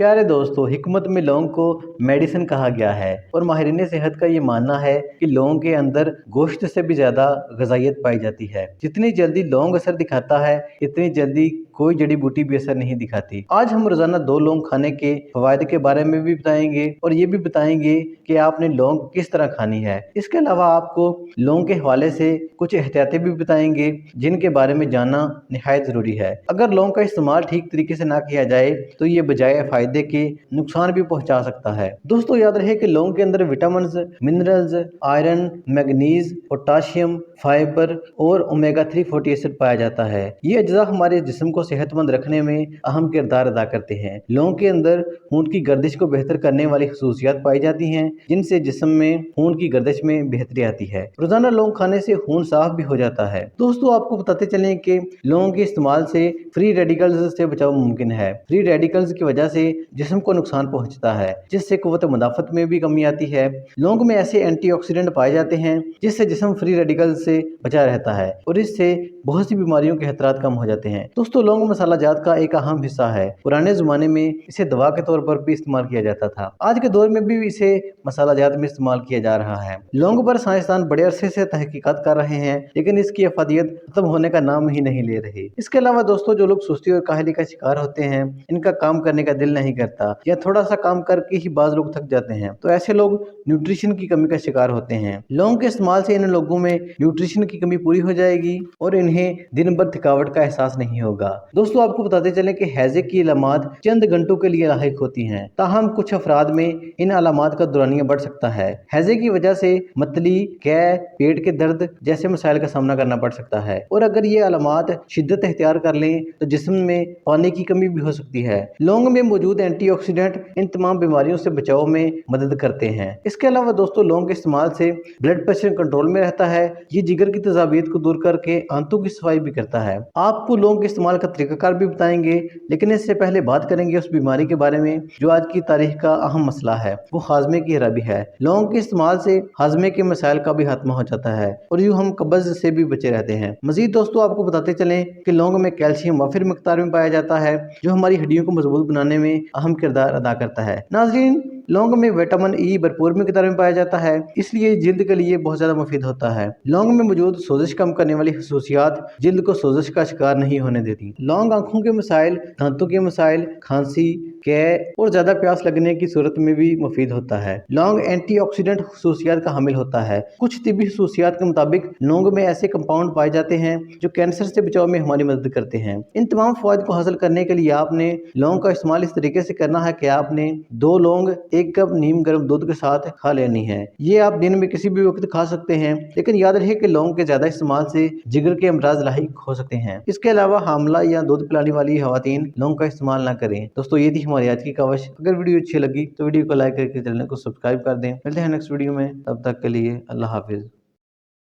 प्यारे दोस्तों, हिकमत में लौंग को मेडिसिन कहा गया है और माहिरीन सेहत का ये मानना है कि लौंग के अंदर गोश्त से भी ज्यादा ग़िज़ाइयत पाई जाती है। जितनी जल्दी लौंग असर दिखाता है, इतनी जल्दी कोई जड़ी बूटी भी असर नहीं दिखाती। आज हम रोजाना 2 लौंग खाने के फवायद के बारे में भी बताएंगे और ये भी बताएंगे कि आपने लौंग किस तरह खानी है। इसके अलावा आपको लौंग के हवाले से कुछ एहतियातें भी बताएंगे जिनके बारे में जानना निहायत जरूरी है। अगर लौंग का इस्तेमाल ठीक तरीके से ना किया जाए तो ये बजाय फायदे के नुकसान भी पहुंचा सकता है। दोस्तों, याद रहे कि लौंग के अंदर vitamin, minerals, iron, manganese, potassium, fibre और ओमेगा 3 फैटी एसिड पाया जाता है। ये अज्जा हमारे जिस्म को सेहतमंद रखने में अहम किरदार अदा करते हैं। लौंग के अंदर खून की गर्दिश को बेहतर करने वाली खसूसियात पाई जाती हैं जिनसे जिस्म में खून की गर्दिश में बेहतरी आती है। रोजाना लौंग खाने से खून साफ भी हो जाता है। दोस्तों, आपको बताते चलें कि लौंग के इस्तेमाल से फ्री रेडिकल्स से बचाव मुमकिन है। फ्री रेडिकल्स की वजह से जिस्म को नुकसान पहुंचता है जिससे कुव्वत मुदाफत में भी कमी आती है। लौंग में ऐसे एंटीऑक्सीडेंट पाए जाते हैं जिससे जिस्म फ्री रेडिकल्स से बचा रहता है और इससे बहुत सी बीमारियों के खतरात कम हो जाते हैं। दोस्तों, लौंग मसाला जात का एक अहम हिस्सा है। पुराने जमाने में इसे दवा के तौर पर भी इस्तेमाल किया जाता था। आज के दौर में भी इसे मसाला जात में इस्तेमाल किया जा रहा है। लौंग पर साइंसदान बड़े अरसे से तहकीकात कर रहे हैं लेकिन इसकी अफादियत खत्म होने का नाम ही नहीं ले रही। इसके अलावा दोस्तों, जो लोग सुस्ती और काहली का शिकार होते हैं, इनका काम करने का दिल नहीं करता या थोड़ा सा काम करके ही बाज लोग थक जाते हैं, तो ऐसे लोग न्यूट्रिशन की कमी का शिकार होते हैं। लौंग के इस्तेमाल से इन लोगों में न्यूट्रिशन की कमी पूरी हो जाएगी और इन्हें दिन भर थकावट का एहसास नहीं होगा। दोस्तों, आपको बताते चलें कि हैजे की अलामात चंद घंटों के लिए लाहिक होती हैं, ताहम कुछ अफराद में इन अलामात का दौरानिया बढ़ सकता है। हैजे की वजह से मतली, कै, पेट के दर्द जैसे मसाइल का सामना करना पड़ सकता है और अगर ये अलामात शिद्दत इख्तियार कर लें तो जिस्म में पानी की कमी भी हो सकती है। लौंग में मौजूद एंटीऑक्सीडेंट इन तमाम बीमारियों से बचाव में मदद करते हैं। इसके अलावा दोस्तों, लौंग के इस्तेमाल से ब्लड प्रेशर कंट्रोल में रहता है। ये जिगर की तेजाबियत को दूर करके आंतों की सफाई भी करता है। आपको लौंग के इस्तेमाल का तरीकाकार भी बताएंगे, लेकिन इससे पहले बात करेंगे उस बीमारी के बारे में जो आज की तारीख का अहम मसला है, वो हाजमे की खराबी है। लौंग के इस्तेमाल से हाजमे के मसाइल का भी खात्मा हो जाता है और यूं हम कब्ज से भी बचे रहते हैं। मजीद दोस्तों, आपको बताते चलें कि लौंग में कैल्शियम वाफिर मिकदार में पाया जाता है जो हमारी हड्डियों को मजबूत बनाने में अहम किरदार अदा करता है। नाज़रीन, लौंग में विटामिन ई भरपूर मिकदार में पाया जाता है, इसलिए जिल्द के लिए बहुत ज्यादा मुफीद होता है। लौंग में मौजूद सोजिश कम करने वाली खसूसियात जिल्द को सोजिश का शिकार नहीं होने देती। लौंग आंखों के मसाइल, दांतों के मसाइल, खांसी, कै और ज्यादा प्यास लगने की सूरत में भी मुफीद होता है। लौंग एंटीऑक्सीडेंट खसूसियात का हामिल होता है। कुछ तिब्बी खसूसियात के मुताबिक लौंग में ऐसे कंपाउंड पाए जाते हैं जो कैंसर से बचाव में हमारी मदद करते हैं। इन तमाम फवायद को हासिल करने के लिए आपने लौंग का इस्तेमाल इस तरीके से करना है कि आपने 2 लौंग 1 कप नीम गर्म दूध के साथ खा लेनी है। ये आप दिन में किसी भी वक्त खा सकते हैं, लेकिन याद रहे कि लौंग के ज्यादा इस्तेमाल से जिगर के अमराज लाहिक हो सकते हैं। इसके अलावा हामला या दूध पिलाने वाली खवातीन लौंग का इस्तेमाल ना करें। दोस्तों, ये थी हमारी आज की काविश। अगर वीडियो अच्छी लगी तो वीडियो को लाइक करके चैनल को सब्सक्राइब कर दें। मिलते हैं नेक्स्ट वीडियो में, तब तक के लिए अल्लाह हाफिज।